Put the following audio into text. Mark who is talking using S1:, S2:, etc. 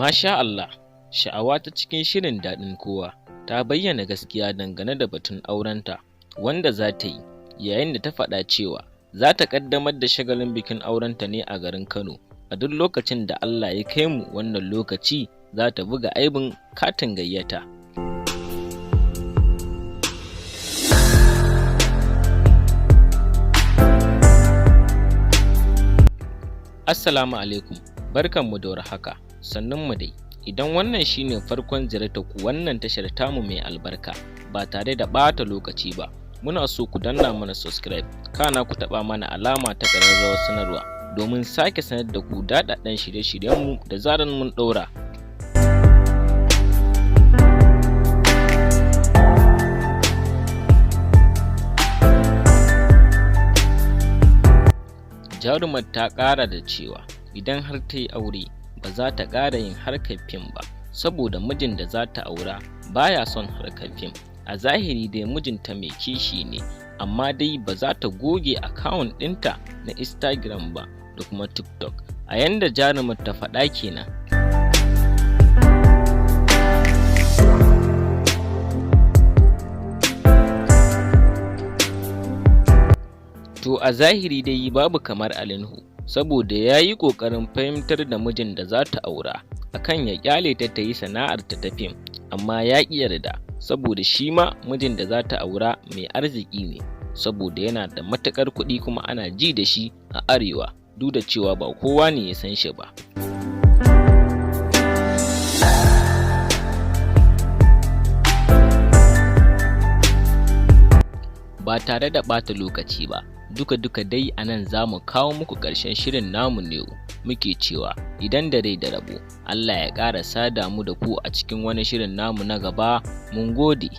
S1: Masha Allah, sha'awa ta cikin shirin daɗin kowa ta bayyana gaskiya dangane da batun aurenta wanda za ta yi, yayin da ta faɗa cewa za ta ƙaddamar da shagalin bikin aurenta ne a garin Kano. A duk lokacin da Allah ya kai mu wannan lokaci, za ta buga aibin katin gayyata. Assalamu alaikum, barkanmu da warhaka, sannunmu dai. Idan wannan shine farkon ziyartar ku wannan tashar tamu mai albarka, ba tare da ɓata lokaci ba, muna so ku danna mana subscribe, kana ku taɓa mana alama ta ƙararrawar sanarwa domin sake sanar da ku daɗaɗɗen shirye-shiryenmu da zarar mun ɗora. Jarumar ta ƙara da cewa idan har ta yi aure ba za ta ƙara yin harkar fim ba, saboda mijin da za ta aura baya son harkar fim. A zahiri dai mijinta mai kishi ne, amma dai ba za ta goge akawun ɗinta na Instagram ba da kuma TikTok. A yanda jarumar ta faɗa kenan. To a zahiri dai babu kamar Alinhu, saboda ya yi ƙoƙarin fahimtar da mijin da za ta aura akan ya ƙyale ta yi sana'ar ta fim, amma ya ƙi yarda, saboda shi ma mijin da za ta aura mai arziki ne, saboda yana da matuƙar kuɗi kuma ana ji da shi a arewa, duk da cewa ba kowa ne ya san shi ba. Ba tare da ɓata lokaci ba, duka dai a nan za mu kawo muku ƙarshen shirin namu ne. Muke cewa idan da rai da rabo, Allah ya ƙara sada mu da ku a cikin wani shirin namu na gaba. Mun gode.